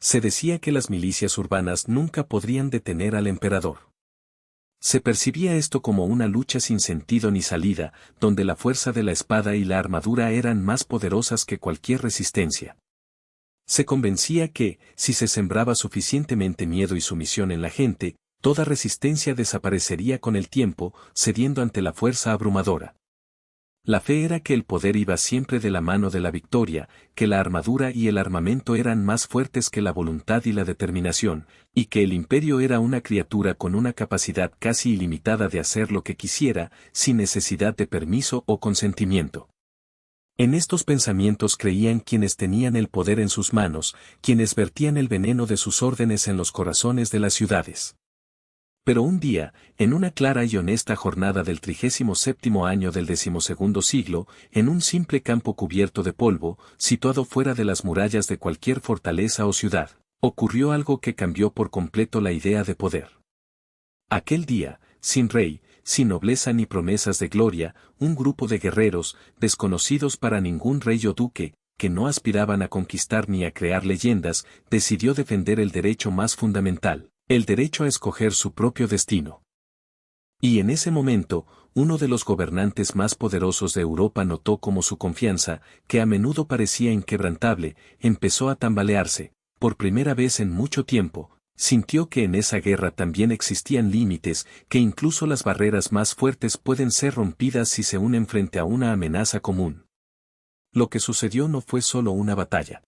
Se decía que las milicias urbanas nunca podrían detener al emperador. Se percibía esto como una lucha sin sentido ni salida, donde la fuerza de la espada y la armadura eran más poderosas que cualquier resistencia. Se convencía que, si se sembraba suficientemente miedo y sumisión en la gente, toda resistencia desaparecería con el tiempo, cediendo ante la fuerza abrumadora. La fe era que el poder iba siempre de la mano de la victoria, que la armadura y el armamento eran más fuertes que la voluntad y la determinación, y que el imperio era una criatura con una capacidad casi ilimitada de hacer lo que quisiera, sin necesidad de permiso o consentimiento. En estos pensamientos creían quienes tenían el poder en sus manos, quienes vertían el veneno de sus órdenes en los corazones de las ciudades. Pero un día, en una clara y honesta jornada del 37º año del 12º siglo, en un simple campo cubierto de polvo, situado fuera de las murallas de cualquier fortaleza o ciudad, ocurrió algo que cambió por completo la idea de poder. Aquel día, sin rey, sin nobleza ni promesas de gloria, un grupo de guerreros, desconocidos para ningún rey o duque, que no aspiraban a conquistar ni a crear leyendas, decidió defender el derecho más fundamental, el derecho a escoger su propio destino. Y en ese momento, uno de los gobernantes más poderosos de Europa notó cómo su confianza, que a menudo parecía inquebrantable, empezó a tambalearse. Por primera vez en mucho tiempo, sintió que en esa guerra también existían límites, que incluso las barreras más fuertes pueden ser rompidas si se unen frente a una amenaza común. Lo que sucedió no fue solo una batalla.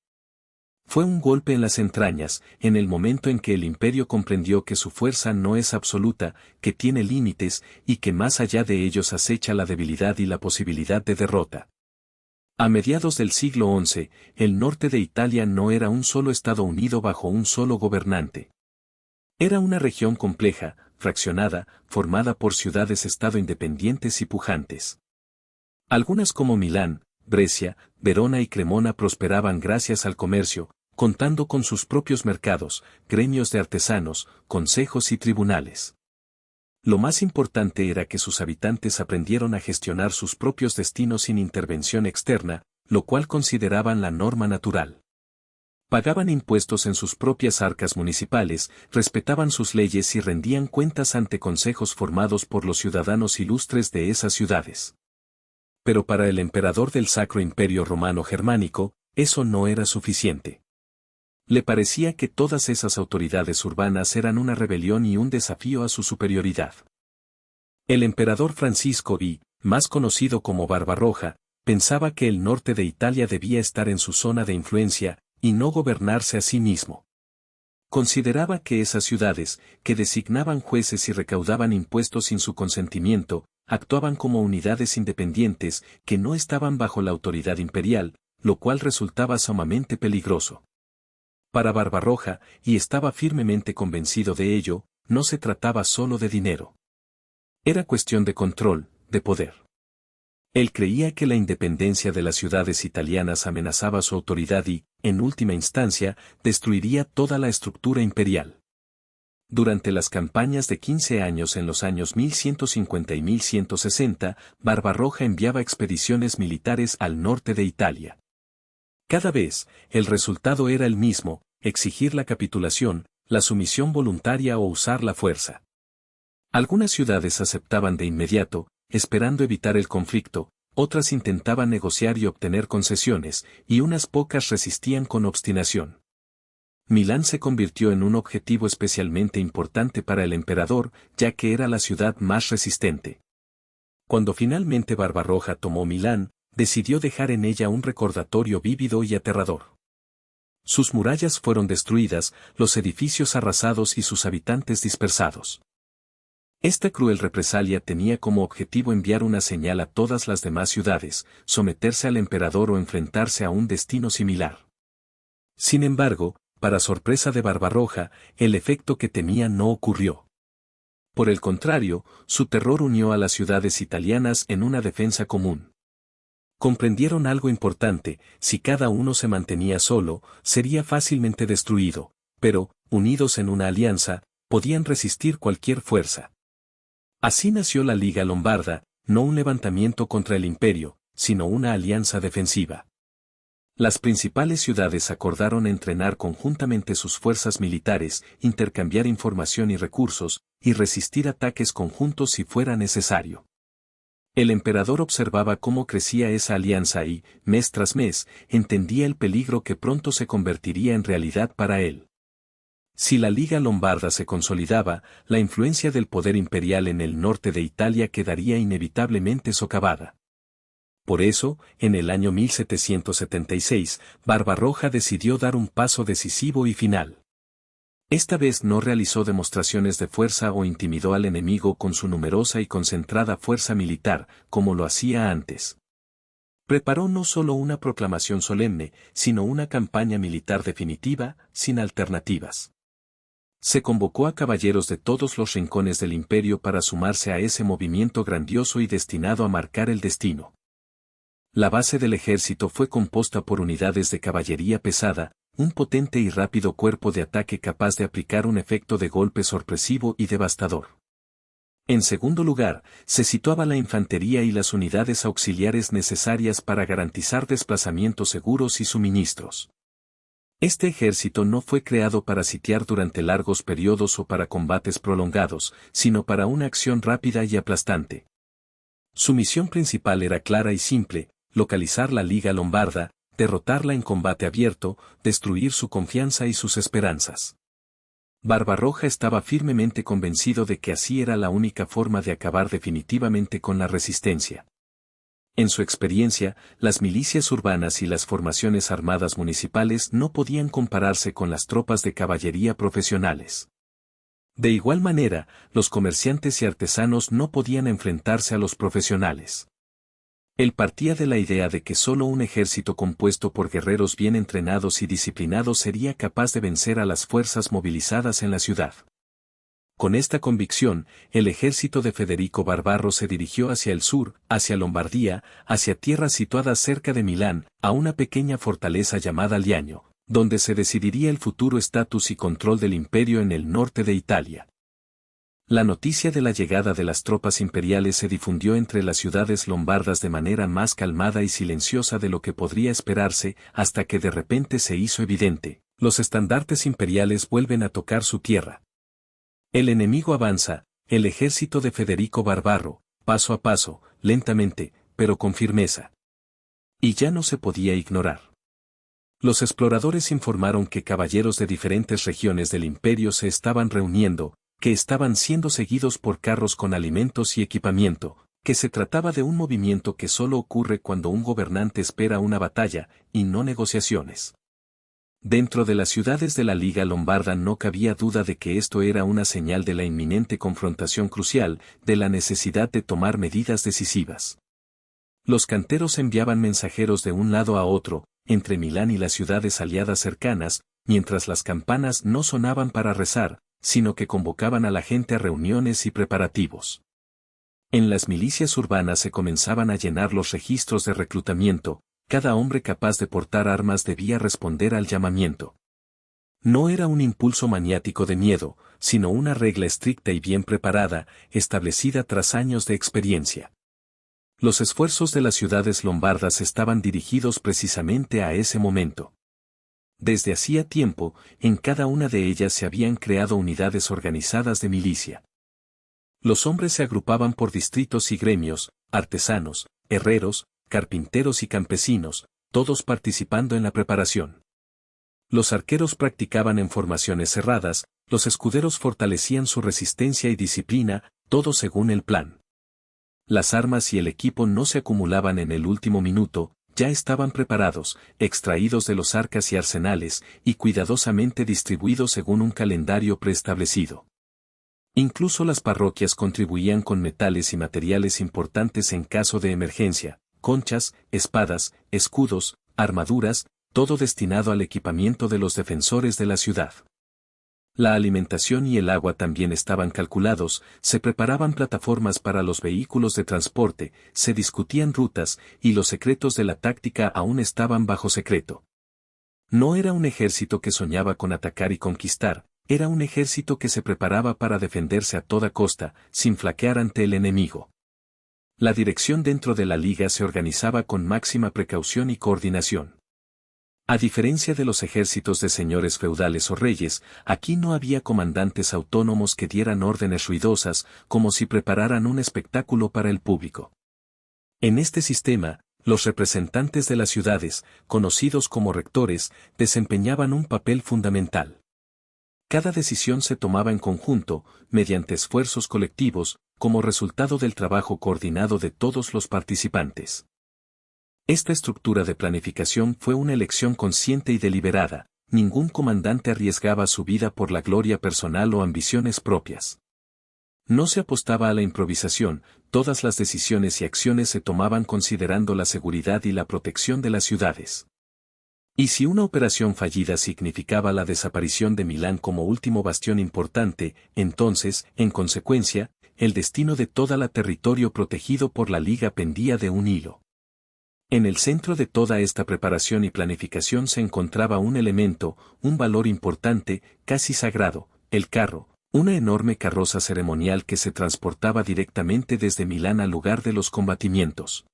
Fue un golpe en las entrañas, en el momento en que el imperio comprendió que su fuerza no es absoluta, que tiene límites, y que más allá de ellos acecha la debilidad y la posibilidad de derrota. A mediados del siglo XI, el norte de Italia no era un solo estado unido bajo un solo gobernante. Era una región compleja, fraccionada, formada por ciudades-estado independientes y pujantes. Algunas como Milán, Brescia, Verona y Cremona prosperaban gracias al comercio, contando con sus propios mercados, gremios de artesanos, consejos y tribunales. Lo más importante era que sus habitantes aprendieron a gestionar sus propios destinos sin intervención externa, lo cual consideraban la norma natural. Pagaban impuestos en sus propias arcas municipales, respetaban sus leyes y rendían cuentas ante consejos formados por los ciudadanos ilustres de esas ciudades. Pero para el emperador del Sacro Imperio Romano Germánico, eso no era suficiente. Le parecía que todas esas autoridades urbanas eran una rebelión y un desafío a su superioridad. El emperador Francisco I, más conocido como Barbarroja, pensaba que el norte de Italia debía estar en su zona de influencia, y no gobernarse a sí mismo. Consideraba que esas ciudades, que designaban jueces y recaudaban impuestos sin su consentimiento, actuaban como unidades independientes que no estaban bajo la autoridad imperial, lo cual resultaba sumamente peligroso. Para Barbarroja, y estaba firmemente convencido de ello, no se trataba solo de dinero. Era cuestión de control, de poder. Él creía que la independencia de las ciudades italianas amenazaba su autoridad y, en última instancia, destruiría toda la estructura imperial. Durante las campañas de 15 años en los años 1150 y 1160, Barbarroja enviaba expediciones militares al norte de Italia. Cada vez, el resultado era el mismo, exigir la capitulación, la sumisión voluntaria o usar la fuerza. Algunas ciudades aceptaban de inmediato, esperando evitar el conflicto, otras intentaban negociar y obtener concesiones, y unas pocas resistían con obstinación. Milán se convirtió en un objetivo especialmente importante para el emperador, ya que era la ciudad más resistente. Cuando finalmente Barbarroja tomó Milán, decidió dejar en ella un recordatorio vívido y aterrador. Sus murallas fueron destruidas, los edificios arrasados y sus habitantes dispersados. Esta cruel represalia tenía como objetivo enviar una señal a todas las demás ciudades, someterse al emperador o enfrentarse a un destino similar. Sin embargo, para sorpresa de Barbarroja, el efecto que temía no ocurrió. Por el contrario, su terror unió a las ciudades italianas en una defensa común. Comprendieron algo importante: si cada uno se mantenía solo, sería fácilmente destruido, pero, unidos en una alianza, podían resistir cualquier fuerza. Así nació la Liga Lombarda, no un levantamiento contra el imperio, sino una alianza defensiva. Las principales ciudades acordaron entrenar conjuntamente sus fuerzas militares, intercambiar información y recursos, y resistir ataques conjuntos si fuera necesario. El emperador observaba cómo crecía esa alianza y, mes tras mes, entendía el peligro que pronto se convertiría en realidad para él. Si la Liga Lombarda se consolidaba, la influencia del poder imperial en el norte de Italia quedaría inevitablemente socavada. Por eso, en el año 1776, Barbarroja decidió dar un paso decisivo y final. Esta vez no realizó demostraciones de fuerza o intimidó al enemigo con su numerosa y concentrada fuerza militar, como lo hacía antes. Preparó no solo una proclamación solemne, sino una campaña militar definitiva, sin alternativas. Se convocó a caballeros de todos los rincones del imperio para sumarse a ese movimiento grandioso y destinado a marcar el destino. La base del ejército fue compuesta por unidades de caballería pesada, un potente y rápido cuerpo de ataque capaz de aplicar un efecto de golpe sorpresivo y devastador. En segundo lugar, se situaba la infantería y las unidades auxiliares necesarias para garantizar desplazamientos seguros y suministros. Este ejército no fue creado para sitiar durante largos periodos o para combates prolongados, sino para una acción rápida y aplastante. Su misión principal era clara y simple: localizar la Liga Lombarda, derrotarla en combate abierto, destruir su confianza y sus esperanzas. Barbarroja estaba firmemente convencido de que así era la única forma de acabar definitivamente con la resistencia. En su experiencia, las milicias urbanas y las formaciones armadas municipales no podían compararse con las tropas de caballería profesionales. De igual manera, los comerciantes y artesanos no podían enfrentarse a los profesionales. Él partía de la idea de que solo un ejército compuesto por guerreros bien entrenados y disciplinados sería capaz de vencer a las fuerzas movilizadas en la ciudad. Con esta convicción, el ejército de Federico Barbarro se dirigió hacia el sur, hacia Lombardía, hacia tierras situadas cerca de Milán, a una pequeña fortaleza llamada Liaño, donde se decidiría el futuro estatus y control del imperio en el norte de Italia. La noticia de la llegada de las tropas imperiales se difundió entre las ciudades lombardas de manera más calmada y silenciosa de lo que podría esperarse, hasta que de repente se hizo evidente: los estandartes imperiales vuelven a tocar su tierra. El enemigo avanza, el ejército de Federico Barbarro, paso a paso, lentamente, pero con firmeza. Y ya no se podía ignorar. Los exploradores informaron que caballeros de diferentes regiones del imperio se estaban reuniendo, que estaban siendo seguidos por carros con alimentos y equipamiento, que se trataba de un movimiento que solo ocurre cuando un gobernante espera una batalla, y no negociaciones. Dentro de las ciudades de la Liga Lombarda no cabía duda de que esto era una señal de la inminente confrontación crucial, de la necesidad de tomar medidas decisivas. Los canteros enviaban mensajeros de un lado a otro, entre Milán y las ciudades aliadas cercanas, mientras las campanas no sonaban para rezar, sino que convocaban a la gente a reuniones y preparativos. En las milicias urbanas se comenzaban a llenar los registros de reclutamiento, cada hombre capaz de portar armas debía responder al llamamiento. No era un impulso maniático de miedo, sino una regla estricta y bien preparada, establecida tras años de experiencia. Los esfuerzos de las ciudades lombardas estaban dirigidos precisamente a ese momento. Desde hacía tiempo, en cada una de ellas se habían creado unidades organizadas de milicia. Los hombres se agrupaban por distritos y gremios: artesanos, herreros, carpinteros y campesinos, todos participando en la preparación. Los arqueros practicaban en formaciones cerradas, los escuderos fortalecían su resistencia y disciplina, todo según el plan. Las armas y el equipo no se acumulaban en el último minuto, ya estaban preparados, extraídos de los arcas y arsenales, y cuidadosamente distribuidos según un calendario preestablecido. Incluso las parroquias contribuían con metales y materiales importantes en caso de emergencia: conchas, espadas, escudos, armaduras, todo destinado al equipamiento de los defensores de la ciudad. La alimentación y el agua también estaban calculados, se preparaban plataformas para los vehículos de transporte, se discutían rutas, y los secretos de la táctica aún estaban bajo secreto. No era un ejército que soñaba con atacar y conquistar, era un ejército que se preparaba para defenderse a toda costa, sin flaquear ante el enemigo. La dirección dentro de la liga se organizaba con máxima precaución y coordinación. A diferencia de los ejércitos de señores feudales o reyes, aquí no había comandantes autónomos que dieran órdenes ruidosas, como si prepararan un espectáculo para el público. En este sistema, los representantes de las ciudades, conocidos como rectores, desempeñaban un papel fundamental. Cada decisión se tomaba en conjunto, mediante esfuerzos colectivos, como resultado del trabajo coordinado de todos los participantes. Esta estructura de planificación fue una elección consciente y deliberada, ningún comandante arriesgaba su vida por la gloria personal o ambiciones propias. No se apostaba a la improvisación, todas las decisiones y acciones se tomaban considerando la seguridad y la protección de las ciudades. Y si una operación fallida significaba la desaparición de Milán como último bastión importante, entonces, en consecuencia, el destino de toda la territorio protegido por la Liga pendía de un hilo. En el centro de toda esta preparación y planificación se encontraba un elemento, un valor importante, casi sagrado, el carro, una enorme carroza ceremonial que se transportaba directamente desde Milán al lugar de los combatimientos.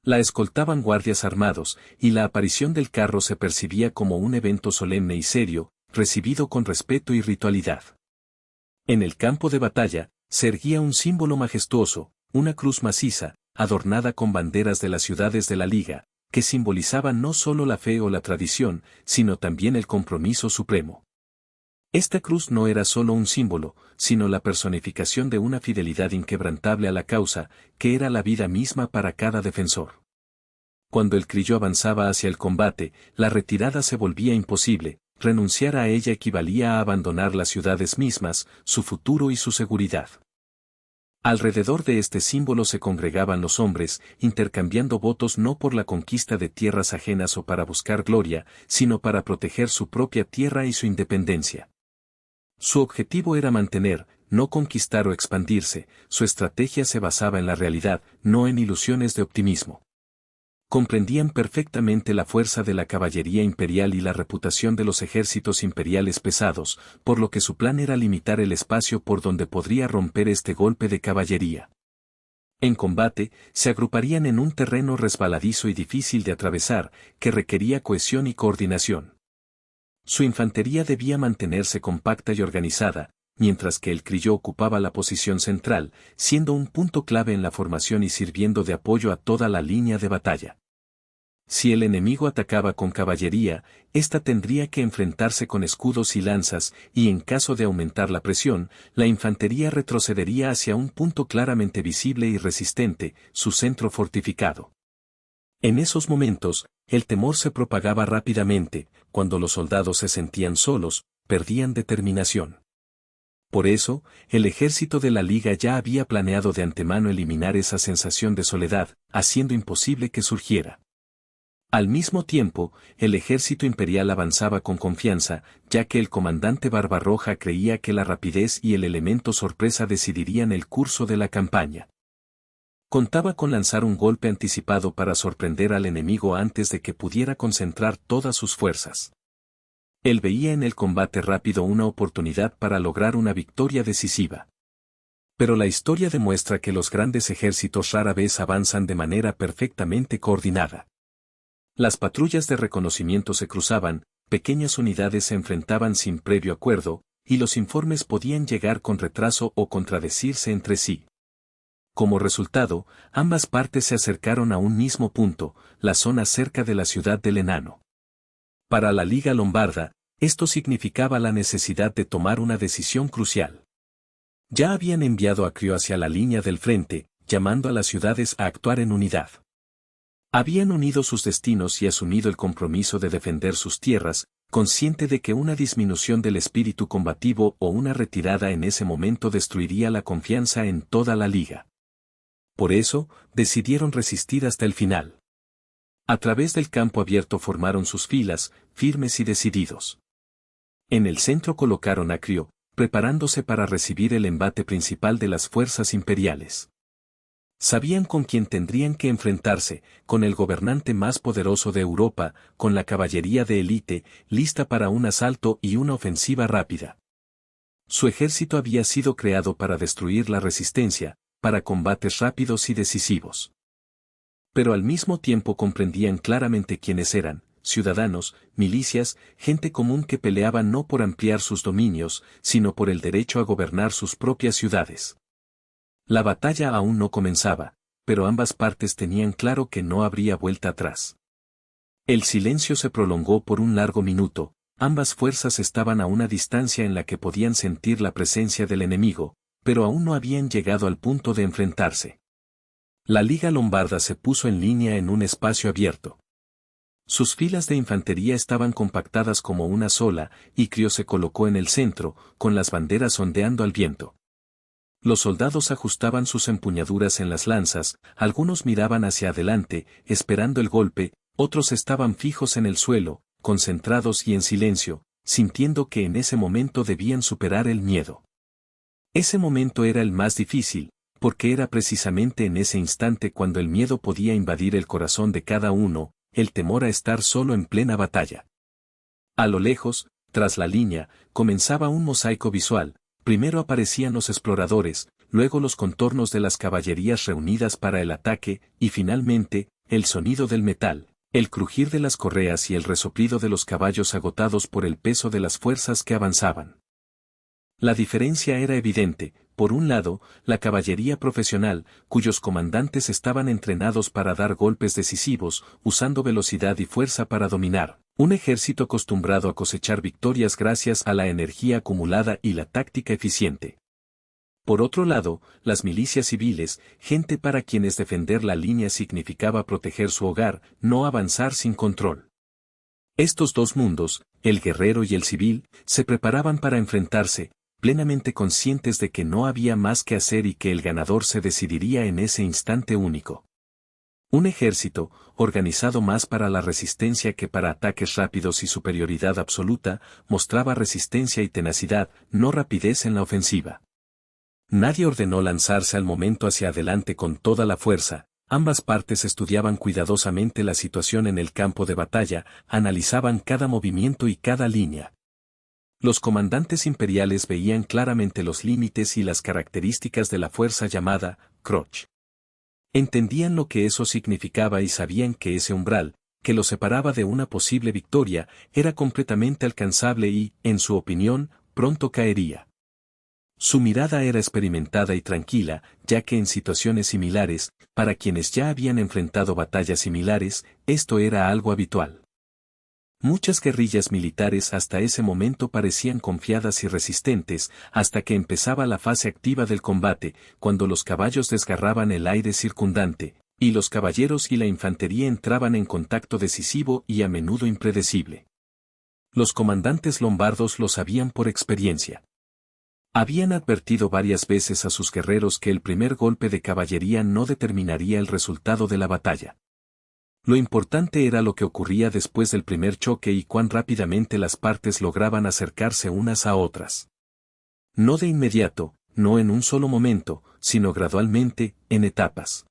La escoltaban guardias armados, y la aparición del carro se percibía como un evento solemne y serio, recibido con respeto y ritualidad. En el campo de batalla, se erguía un símbolo majestuoso, una cruz maciza, adornada con banderas de las ciudades de la Liga, que simbolizaban no solo la fe o la tradición, sino también el compromiso supremo. Esta cruz no era solo un símbolo, sino la personificación de una fidelidad inquebrantable a la causa, que era la vida misma para cada defensor. Cuando el criollo avanzaba hacia el combate, la retirada se volvía imposible, renunciar a ella equivalía a abandonar las ciudades mismas, su futuro y su seguridad. Alrededor de este símbolo se congregaban los hombres, intercambiando votos no por la conquista de tierras ajenas o para buscar gloria, sino para proteger su propia tierra y su independencia. Su objetivo era mantener, no conquistar o expandirse, su estrategia se basaba en la realidad, no en ilusiones de optimismo. Comprendían perfectamente la fuerza de la caballería imperial y la reputación de los ejércitos imperiales pesados, por lo que su plan era limitar el espacio por donde podría romper este golpe de caballería. En combate, se agruparían en un terreno resbaladizo y difícil de atravesar, que requería cohesión y coordinación. Su infantería debía mantenerse compacta y organizada, mientras que el criollo ocupaba la posición central, siendo un punto clave en la formación y sirviendo de apoyo a toda la línea de batalla. Si el enemigo atacaba con caballería, ésta tendría que enfrentarse con escudos y lanzas, y en caso de aumentar la presión, la infantería retrocedería hacia un punto claramente visible y resistente, su centro fortificado. En esos momentos, el temor se propagaba rápidamente, cuando los soldados se sentían solos, perdían determinación. Por eso, el ejército de la Liga ya había planeado de antemano eliminar esa sensación de soledad, haciendo imposible que surgiera. Al mismo tiempo, el ejército imperial avanzaba con confianza, ya que el comandante Barbarroja creía que la rapidez y el elemento sorpresa decidirían el curso de la campaña. Contaba con lanzar un golpe anticipado para sorprender al enemigo antes de que pudiera concentrar todas sus fuerzas. Él veía en el combate rápido una oportunidad para lograr una victoria decisiva. Pero la historia demuestra que los grandes ejércitos rara vez avanzan de manera perfectamente coordinada. Las patrullas de reconocimiento se cruzaban, pequeñas unidades se enfrentaban sin previo acuerdo, y los informes podían llegar con retraso o contradecirse entre sí. Como resultado, ambas partes se acercaron a un mismo punto, la zona cerca de la ciudad del Enano. Para la Liga Lombarda, esto significaba la necesidad de tomar una decisión crucial. Ya habían enviado a Crio hacia la línea del frente, llamando a las ciudades a actuar en unidad. Habían unido sus destinos y asumido el compromiso de defender sus tierras, consciente de que una disminución del espíritu combativo o una retirada en ese momento destruiría la confianza en toda la Liga. Por eso, decidieron resistir hasta el final. A través del campo abierto formaron sus filas, firmes y decididos. En el centro colocaron a Crio, preparándose para recibir el embate principal de las fuerzas imperiales. Sabían con quién tendrían que enfrentarse, con el gobernante más poderoso de Europa, con la caballería de élite, lista para un asalto y una ofensiva rápida. Su ejército había sido creado para destruir la resistencia, para combates rápidos y decisivos. Pero al mismo tiempo comprendían claramente quiénes eran, ciudadanos, milicias, gente común que peleaba no por ampliar sus dominios, sino por el derecho a gobernar sus propias ciudades. La batalla aún no comenzaba, pero ambas partes tenían claro que no habría vuelta atrás. El silencio se prolongó por un largo minuto, ambas fuerzas estaban a una distancia en la que podían sentir la presencia del enemigo, pero aún no habían llegado al punto de enfrentarse. La Liga Lombarda se puso en línea en un espacio abierto. Sus filas de infantería estaban compactadas como una sola, y Crio se colocó en el centro, con las banderas ondeando al viento. Los soldados ajustaban sus empuñaduras en las lanzas, algunos miraban hacia adelante, esperando el golpe, otros estaban fijos en el suelo, concentrados y en silencio, sintiendo que en ese momento debían superar el miedo. Ese momento era el más difícil, porque era precisamente en ese instante cuando el miedo podía invadir el corazón de cada uno, el temor a estar solo en plena batalla. A lo lejos, tras la línea, comenzaba un mosaico visual. Primero aparecían los exploradores, luego los contornos de las caballerías reunidas para el ataque, y finalmente, el sonido del metal, el crujir de las correas y el resoplido de los caballos agotados por el peso de las fuerzas que avanzaban. La diferencia era evidente. Por un lado, la caballería profesional, cuyos comandantes estaban entrenados para dar golpes decisivos, usando velocidad y fuerza para dominar. Un ejército acostumbrado a cosechar victorias gracias a la energía acumulada y la táctica eficiente. Por otro lado, las milicias civiles, gente para quienes defender la línea significaba proteger su hogar, no avanzar sin control. Estos dos mundos, el guerrero y el civil, se preparaban para enfrentarse, plenamente conscientes de que no había más que hacer y que el ganador se decidiría en ese instante único. Un ejército, organizado más para la resistencia que para ataques rápidos y superioridad absoluta, mostraba resistencia y tenacidad, no rapidez en la ofensiva. Nadie ordenó lanzarse al momento hacia adelante con toda la fuerza, ambas partes estudiaban cuidadosamente la situación en el campo de batalla, analizaban cada movimiento y cada línea. Los comandantes imperiales veían claramente los límites y las características de la fuerza llamada Croch. Entendían lo que eso significaba y sabían que ese umbral, que lo separaba de una posible victoria, era completamente alcanzable y, en su opinión, pronto caería. Su mirada era experimentada y tranquila, ya que en situaciones similares, para quienes ya habían enfrentado batallas similares, esto era algo habitual. Muchas guerrillas militares hasta ese momento parecían confiadas y resistentes, hasta que empezaba la fase activa del combate, cuando los caballos desgarraban el aire circundante, y los caballeros y la infantería entraban en contacto decisivo y a menudo impredecible. Los comandantes lombardos lo sabían por experiencia. Habían advertido varias veces a sus guerreros que el primer golpe de caballería no determinaría el resultado de la batalla. Lo importante era lo que ocurría después del primer choque y cuán rápidamente las partes lograban acercarse unas a otras. No de inmediato, no en un solo momento, sino gradualmente, en etapas.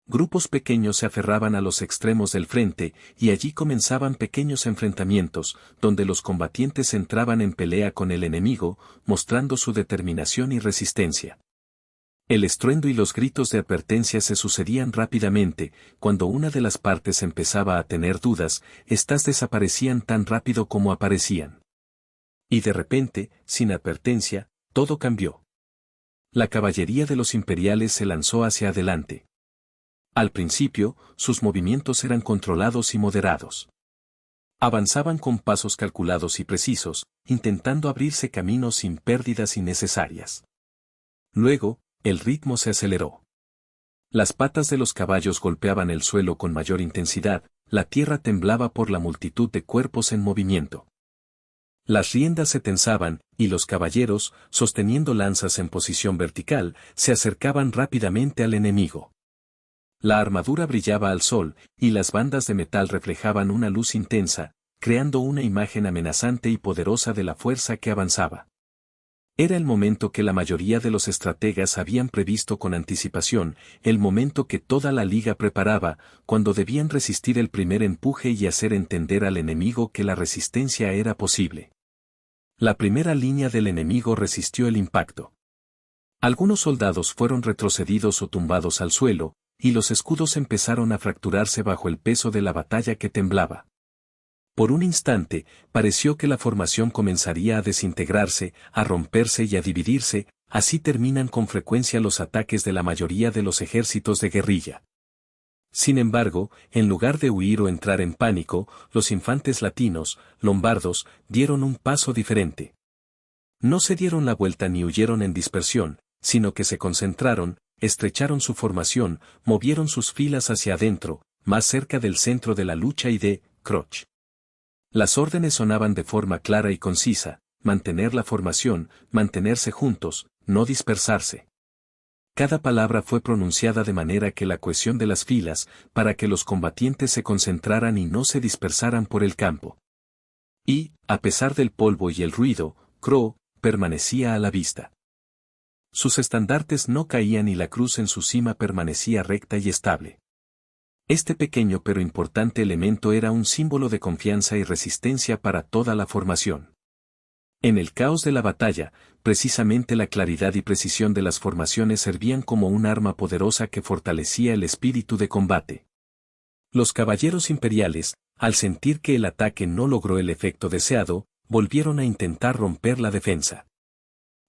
Grupos pequeños se aferraban a los extremos del frente, y allí comenzaban pequeños enfrentamientos, donde los combatientes entraban en pelea con el enemigo, mostrando su determinación y resistencia. El estruendo y los gritos de advertencia se sucedían rápidamente. Cuando una de las partes empezaba a tener dudas, éstas desaparecían tan rápido como aparecían. Y de repente, sin advertencia, todo cambió. La caballería de los imperiales se lanzó hacia adelante. Al principio, sus movimientos eran controlados y moderados. Avanzaban con pasos calculados y precisos, intentando abrirse caminos sin pérdidas innecesarias. Luego, el ritmo se aceleró. Las patas de los caballos golpeaban el suelo con mayor intensidad, la tierra temblaba por la multitud de cuerpos en movimiento. Las riendas se tensaban, y los caballeros, sosteniendo lanzas en posición vertical, se acercaban rápidamente al enemigo. La armadura brillaba al sol, y las bandas de metal reflejaban una luz intensa, creando una imagen amenazante y poderosa de la fuerza que avanzaba. Era el momento que la mayoría de los estrategas habían previsto con anticipación, el momento que toda la liga preparaba, cuando debían resistir el primer empuje y hacer entender al enemigo que la resistencia era posible. La primera línea del enemigo resistió el impacto. Algunos soldados fueron retrocedidos o tumbados al suelo, y los escudos empezaron a fracturarse bajo el peso de la batalla que temblaba. Por un instante, pareció que la formación comenzaría a desintegrarse, a romperse y a dividirse, así terminan con frecuencia los ataques de la mayoría de los ejércitos de guerrilla. Sin embargo, en lugar de huir o entrar en pánico, los infantes latinos, lombardos, dieron un paso diferente. No se dieron la vuelta ni huyeron en dispersión, sino que se concentraron, estrecharon su formación, movieron sus filas hacia adentro, más cerca del centro de la lucha y de Croce. Las órdenes sonaban de forma clara y concisa: mantener la formación, mantenerse juntos, no dispersarse. Cada palabra fue pronunciada de manera que la cohesión de las filas, para que los combatientes se concentraran y no se dispersaran por el campo. Y, a pesar del polvo y el ruido, Croce permanecía a la vista. Sus estandartes no caían y la cruz en su cima permanecía recta y estable. Este pequeño pero importante elemento era un símbolo de confianza y resistencia para toda la formación. En el caos de la batalla, precisamente la claridad y precisión de las formaciones servían como un arma poderosa que fortalecía el espíritu de combate. Los caballeros imperiales, al sentir que el ataque no logró el efecto deseado, volvieron a intentar romper la defensa.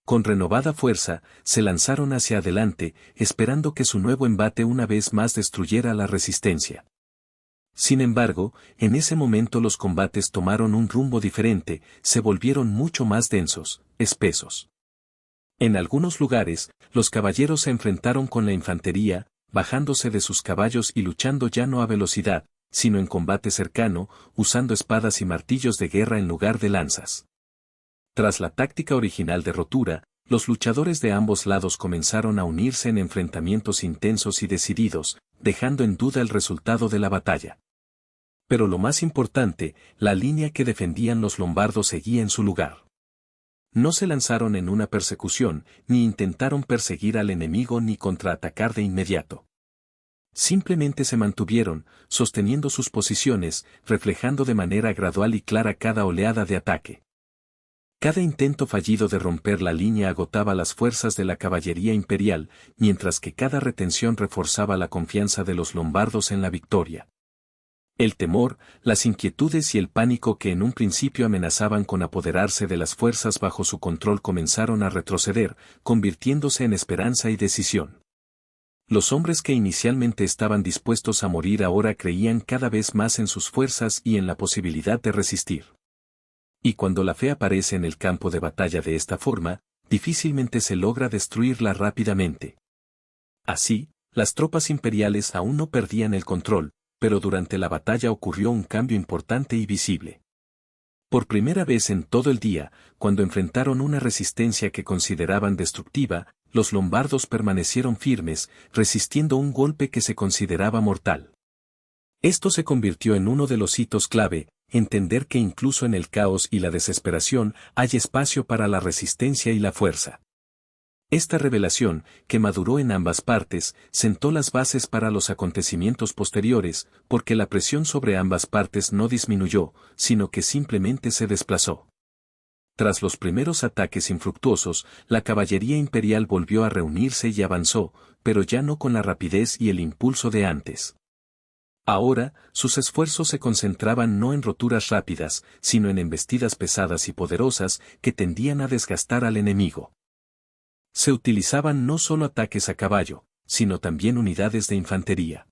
Con renovada fuerza, se lanzaron hacia adelante, esperando que su nuevo embate una vez más destruyera la resistencia. Sin embargo, en ese momento los combates tomaron un rumbo diferente, se volvieron mucho más densos, espesos. En algunos lugares, los caballeros se enfrentaron con la infantería, bajándose de sus caballos y luchando ya no a velocidad, sino en combate cercano, usando espadas y martillos de guerra en lugar de lanzas. Tras la táctica original de rotura, los luchadores de ambos lados comenzaron a unirse en enfrentamientos intensos y decididos, dejando en duda el resultado de la batalla. Pero lo más importante, la línea que defendían los lombardos seguía en su lugar. No se lanzaron en una persecución, ni intentaron perseguir al enemigo ni contraatacar de inmediato. Simplemente se mantuvieron, sosteniendo sus posiciones, reflejando de manera gradual y clara cada oleada de ataque. Cada intento fallido de romper la línea agotaba las fuerzas de la caballería imperial, mientras que cada retención reforzaba la confianza de los lombardos en la victoria. El temor, las inquietudes y el pánico que en un principio amenazaban con apoderarse de las fuerzas bajo su control comenzaron a retroceder, convirtiéndose en esperanza y decisión. Los hombres que inicialmente estaban dispuestos a morir ahora creían cada vez más en sus fuerzas y en la posibilidad de resistir. Y cuando la fe aparece en el campo de batalla de esta forma, difícilmente se logra destruirla rápidamente. Así, las tropas imperiales aún no perdían el control, pero durante la batalla ocurrió un cambio importante y visible. Por primera vez en todo el día, cuando enfrentaron una resistencia que consideraban destructiva, los lombardos permanecieron firmes, resistiendo un golpe que se consideraba mortal. Esto se convirtió en uno de los hitos clave: entender que incluso en el caos y la desesperación hay espacio para la resistencia y la fuerza. Esta revelación, que maduró en ambas partes, sentó las bases para los acontecimientos posteriores, porque la presión sobre ambas partes no disminuyó, sino que simplemente se desplazó. Tras los primeros ataques infructuosos, la caballería imperial volvió a reunirse y avanzó, pero ya no con la rapidez y el impulso de antes. Ahora, sus esfuerzos se concentraban no en roturas rápidas, sino en embestidas pesadas y poderosas que tendían a desgastar al enemigo. Se utilizaban no solo ataques a caballo, sino también unidades de infantería.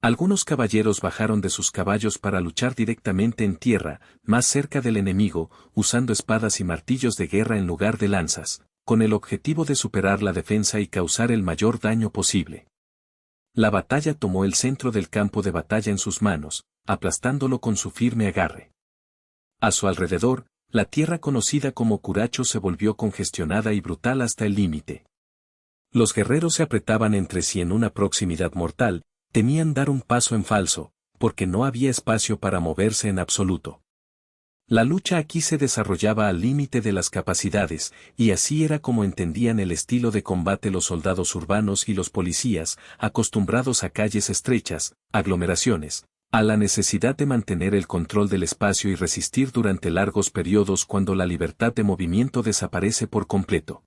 Algunos caballeros bajaron de sus caballos para luchar directamente en tierra, más cerca del enemigo, usando espadas y martillos de guerra en lugar de lanzas, con el objetivo de superar la defensa y causar el mayor daño posible. La batalla tomó el centro del campo de batalla en sus manos, aplastándolo con su firme agarre. A su alrededor, la tierra conocida como Curacho se volvió congestionada y brutal hasta el límite. Los guerreros se apretaban entre sí en una proximidad mortal, temían dar un paso en falso, porque no había espacio para moverse en absoluto. La lucha aquí se desarrollaba al límite de las capacidades, y así era como entendían el estilo de combate los soldados urbanos y los policías, acostumbrados a calles estrechas, aglomeraciones, a la necesidad de mantener el control del espacio y resistir durante largos periodos cuando la libertad de movimiento desaparece por completo.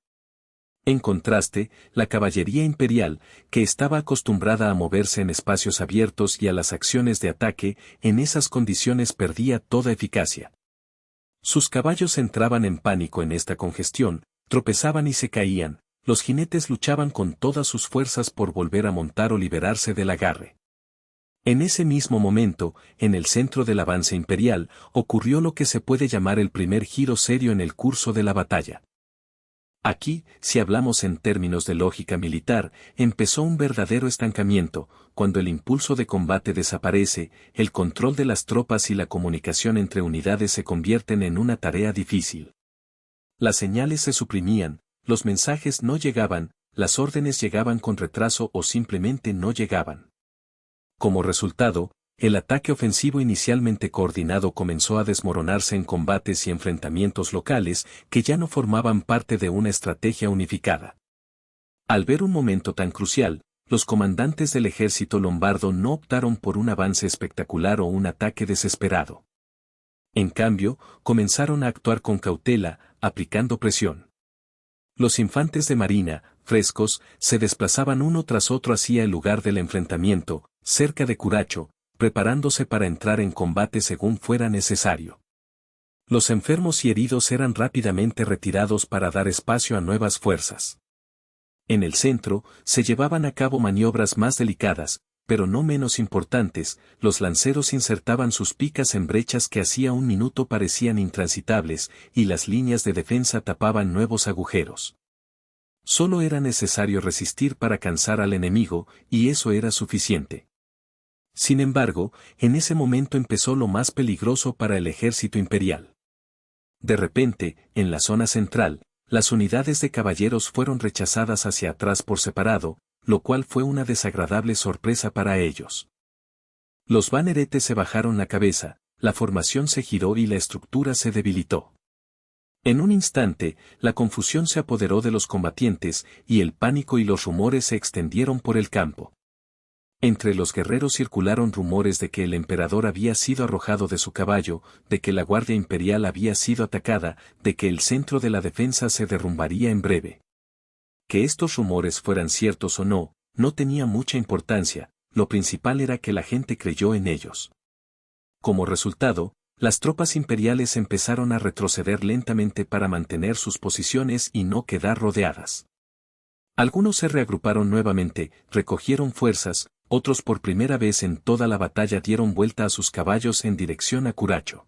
En contraste, la caballería imperial, que estaba acostumbrada a moverse en espacios abiertos y a las acciones de ataque, en esas condiciones perdía toda eficacia. Sus caballos entraban en pánico en esta congestión, tropezaban y se caían, los jinetes luchaban con todas sus fuerzas por volver a montar o liberarse del agarre. En ese mismo momento, en el centro del avance imperial, ocurrió lo que se puede llamar el primer giro serio en el curso de la batalla. Aquí, si hablamos en términos de lógica militar, empezó un verdadero estancamiento, cuando el impulso de combate desaparece, el control de las tropas y la comunicación entre unidades se convierten en una tarea difícil. Las señales se suprimían, los mensajes no llegaban, las órdenes llegaban con retraso o simplemente no llegaban. Como resultado, el ataque ofensivo inicialmente coordinado comenzó a desmoronarse en combates y enfrentamientos locales que ya no formaban parte de una estrategia unificada. Al ver un momento tan crucial, los comandantes del ejército lombardo no optaron por un avance espectacular o un ataque desesperado. En cambio, comenzaron a actuar con cautela, aplicando presión. Los infantes de marina, frescos, se desplazaban uno tras otro hacia el lugar del enfrentamiento, cerca de Curacho, preparándose para entrar en combate según fuera necesario. Los enfermos y heridos eran rápidamente retirados para dar espacio a nuevas fuerzas. En el centro, se llevaban a cabo maniobras más delicadas, pero no menos importantes, los lanceros insertaban sus picas en brechas que hacía un minuto parecían intransitables, y las líneas de defensa tapaban nuevos agujeros. Solo era necesario resistir para cansar al enemigo, y eso era suficiente. Sin embargo, en ese momento empezó lo más peligroso para el ejército imperial. De repente, en la zona central, las unidades de caballeros fueron rechazadas hacia atrás por separado, lo cual fue una desagradable sorpresa para ellos. Los baneretes se bajaron la cabeza, la formación se giró y la estructura se debilitó. En un instante, la confusión se apoderó de los combatientes, y el pánico y los rumores se extendieron por el campo. Entre los guerreros circularon rumores de que el emperador había sido arrojado de su caballo, de que la guardia imperial había sido atacada, de que el centro de la defensa se derrumbaría en breve. Que estos rumores fueran ciertos o no, no tenía mucha importancia, lo principal era que la gente creyó en ellos. Como resultado, las tropas imperiales empezaron a retroceder lentamente para mantener sus posiciones y no quedar rodeadas. Algunos se reagruparon nuevamente, recogieron fuerzas, otros por primera vez en toda la batalla dieron vuelta a sus caballos en dirección a Curacho.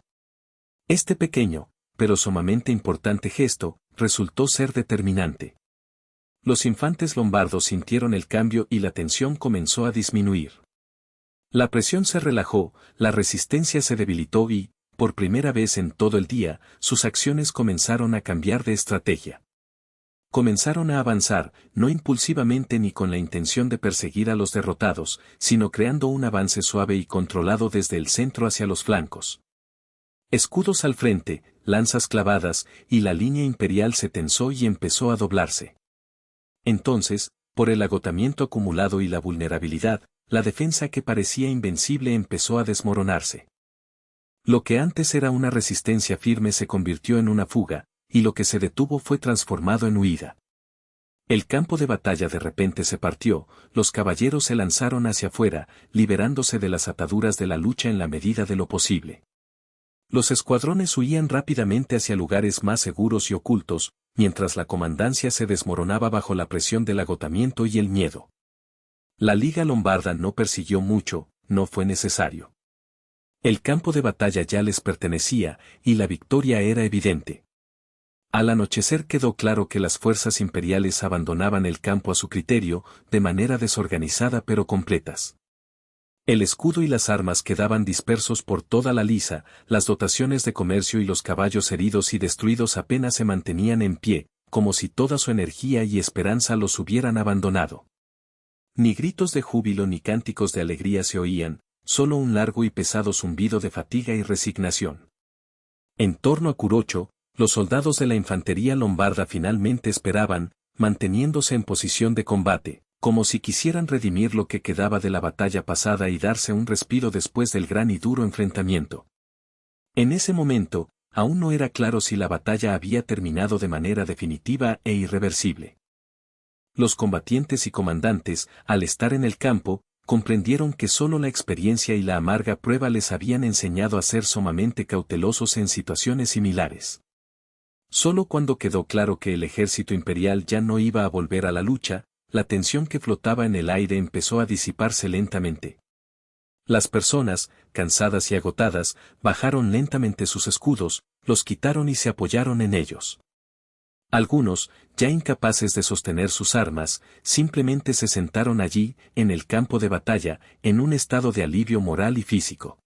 Este pequeño, pero sumamente importante gesto, resultó ser determinante. Los infantes lombardos sintieron el cambio y la tensión comenzó a disminuir. La presión se relajó, la resistencia se debilitó y, por primera vez en todo el día, sus acciones comenzaron a cambiar de estrategia. Comenzaron a avanzar, no impulsivamente ni con la intención de perseguir a los derrotados, sino creando un avance suave y controlado desde el centro hacia los flancos. Escudos al frente, lanzas clavadas, y la línea imperial se tensó y empezó a doblarse. Entonces, por el agotamiento acumulado y la vulnerabilidad, la defensa que parecía invencible empezó a desmoronarse. Lo que antes era una resistencia firme se convirtió en una fuga, y lo que se detuvo fue transformado en huida. El campo de batalla de repente se partió, los caballeros se lanzaron hacia afuera, liberándose de las ataduras de la lucha en la medida de lo posible. Los escuadrones huían rápidamente hacia lugares más seguros y ocultos, mientras la comandancia se desmoronaba bajo la presión del agotamiento y el miedo. La Liga Lombarda no persiguió mucho, no fue necesario. El campo de batalla ya les pertenecía, y la victoria era evidente. Al anochecer quedó claro que las fuerzas imperiales abandonaban el campo a su criterio, de manera desorganizada pero completas. El escudo y las armas quedaban dispersos por toda la lisa, las dotaciones de comercio y los caballos heridos y destruidos apenas se mantenían en pie, como si toda su energía y esperanza los hubieran abandonado. Ni gritos de júbilo ni cánticos de alegría se oían, solo un largo y pesado zumbido de fatiga y resignación. En torno a Curacho, los soldados de la infantería lombarda finalmente esperaban, manteniéndose en posición de combate, como si quisieran redimir lo que quedaba de la batalla pasada y darse un respiro después del gran y duro enfrentamiento. En ese momento, aún no era claro si la batalla había terminado de manera definitiva e irreversible. Los combatientes y comandantes, al estar en el campo, comprendieron que solo la experiencia y la amarga prueba les habían enseñado a ser sumamente cautelosos en situaciones similares. Solo cuando quedó claro que el ejército imperial ya no iba a volver a la lucha, la tensión que flotaba en el aire empezó a disiparse lentamente. Las personas, cansadas y agotadas, bajaron lentamente sus escudos, los quitaron y se apoyaron en ellos. Algunos, ya incapaces de sostener sus armas, simplemente se sentaron allí, en el campo de batalla, en un estado de alivio moral y físico.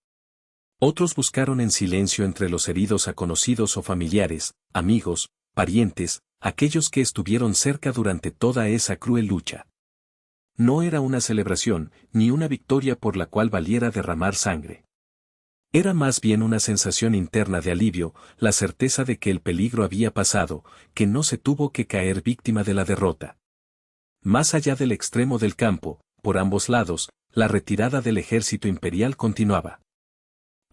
Otros buscaron en silencio entre los heridos a conocidos o familiares, amigos, parientes, aquellos que estuvieron cerca durante toda esa cruel lucha. No era una celebración, ni una victoria por la cual valiera derramar sangre. Era más bien una sensación interna de alivio, la certeza de que el peligro había pasado, que no se tuvo que caer víctima de la derrota. Más allá del extremo del campo, por ambos lados, la retirada del ejército imperial continuaba.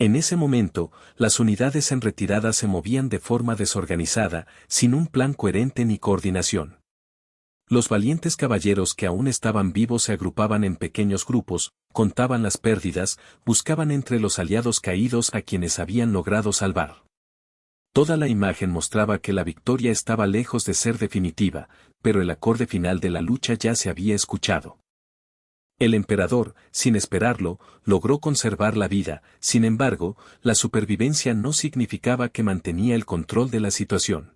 En ese momento, las unidades en retirada se movían de forma desorganizada, sin un plan coherente ni coordinación. Los valientes caballeros que aún estaban vivos se agrupaban en pequeños grupos, contaban las pérdidas, buscaban entre los aliados caídos a quienes habían logrado salvar. Toda la imagen mostraba que la victoria estaba lejos de ser definitiva, pero el acorde final de la lucha ya se había escuchado. El emperador, sin esperarlo, logró conservar la vida, sin embargo, la supervivencia no significaba que mantenía el control de la situación.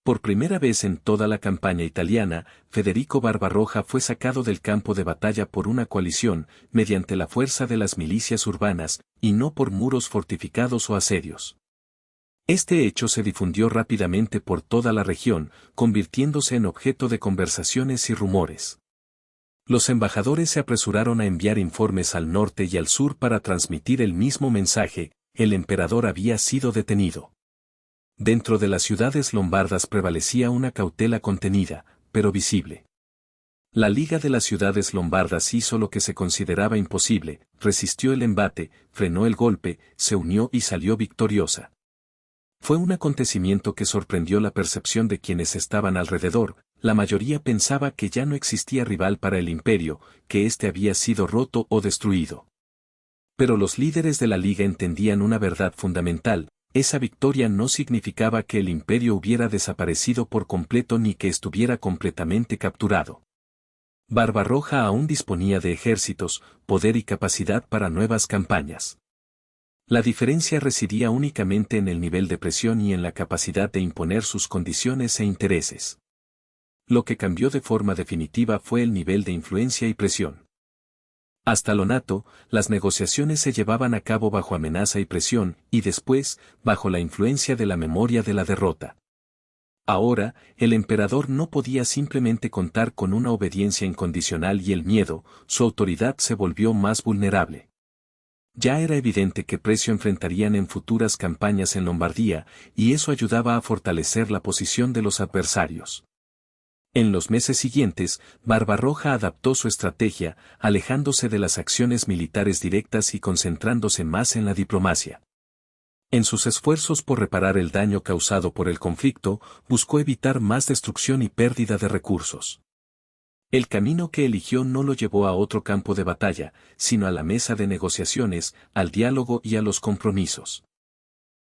Por primera vez en toda la campaña italiana, Federico Barbarroja fue sacado del campo de batalla por una coalición, mediante la fuerza de las milicias urbanas, y no por muros fortificados o asedios. Este hecho se difundió rápidamente por toda la región, convirtiéndose en objeto de conversaciones y rumores. Los embajadores se apresuraron a enviar informes al norte y al sur para transmitir el mismo mensaje: el emperador había sido detenido. Dentro de las ciudades lombardas prevalecía una cautela contenida, pero visible. La Liga de las Ciudades Lombardas hizo lo que se consideraba imposible, resistió el embate, frenó el golpe, se unió y salió victoriosa. Fue un acontecimiento que sorprendió la percepción de quienes estaban alrededor. La mayoría pensaba que ya no existía rival para el imperio, que éste había sido roto o destruido. Pero los líderes de la Liga entendían una verdad fundamental: esa victoria no significaba que el imperio hubiera desaparecido por completo ni que estuviera completamente capturado. Barbarroja aún disponía de ejércitos, poder y capacidad para nuevas campañas. La diferencia residía únicamente en el nivel de presión y en la capacidad de imponer sus condiciones e intereses. Lo que cambió de forma definitiva fue el nivel de influencia y presión. Hasta Lonato, las negociaciones se llevaban a cabo bajo amenaza y presión, y después, bajo la influencia de la memoria de la derrota. Ahora, el emperador no podía simplemente contar con una obediencia incondicional y el miedo, su autoridad se volvió más vulnerable. Ya era evidente qué precio enfrentarían en futuras campañas en Lombardía, y eso ayudaba a fortalecer la posición de los adversarios. En los meses siguientes, Barbarroja adaptó su estrategia, alejándose de las acciones militares directas y concentrándose más en la diplomacia. En sus esfuerzos por reparar el daño causado por el conflicto, buscó evitar más destrucción y pérdida de recursos. El camino que eligió no lo llevó a otro campo de batalla, sino a la mesa de negociaciones, al diálogo y a los compromisos.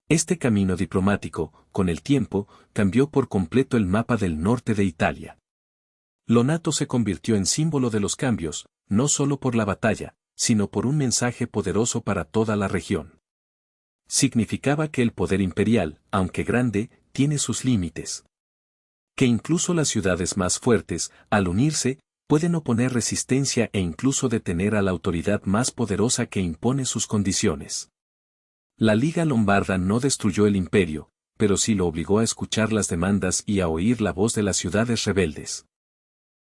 Este camino diplomático, con el tiempo, cambió por completo el mapa del norte de Italia. Lonato se convirtió en símbolo de los cambios, no solo por la batalla, sino por un mensaje poderoso para toda la región. Significaba que el poder imperial, aunque grande, tiene sus límites. Que incluso las ciudades más fuertes, al unirse, pueden oponer resistencia e incluso detener a la autoridad más poderosa que impone sus condiciones. La Liga Lombarda no destruyó el imperio, pero sí lo obligó a escuchar las demandas y a oír la voz de las ciudades rebeldes.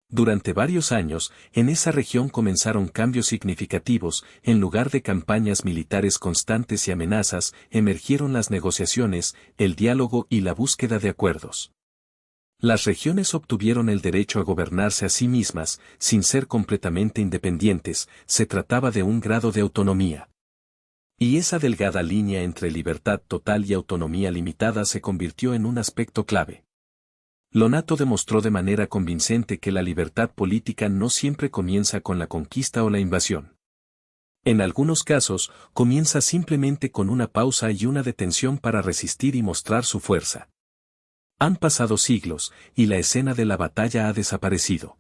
Durante varios años, en esa región comenzaron cambios significativos. En lugar de campañas militares constantes y amenazas, emergieron las negociaciones, el diálogo y la búsqueda de acuerdos. Las regiones obtuvieron el derecho a gobernarse a sí mismas, sin ser completamente independientes. Se trataba de un grado de autonomía. Y esa delgada línea entre libertad total y autonomía limitada se convirtió en un aspecto clave. Lonato demostró de manera convincente que la libertad política no siempre comienza con la conquista o la invasión. En algunos casos, comienza simplemente con una pausa y una detención para resistir y mostrar su fuerza. Han pasado siglos, y la escena de la batalla ha desaparecido.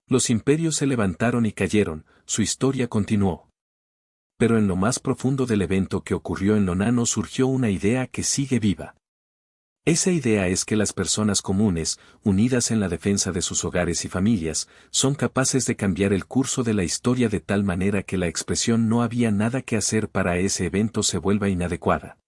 Los imperios se levantaron y cayeron, su historia continuó. Pero en lo más profundo del evento que ocurrió en Lonano surgió una idea que sigue viva. Esa idea es que las personas comunes, unidas en la defensa de sus hogares y familias, son capaces de cambiar el curso de la historia de tal manera que la expresión "no había nada que hacer para ese evento" se vuelva inadecuada.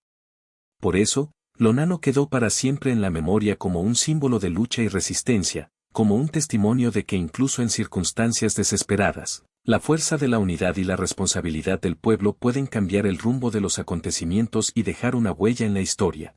Por eso, Lonano quedó para siempre en la memoria como un símbolo de lucha y resistencia, como un testimonio de que incluso en circunstancias desesperadas, la fuerza de la unidad y la responsabilidad del pueblo pueden cambiar el rumbo de los acontecimientos y dejar una huella en la historia.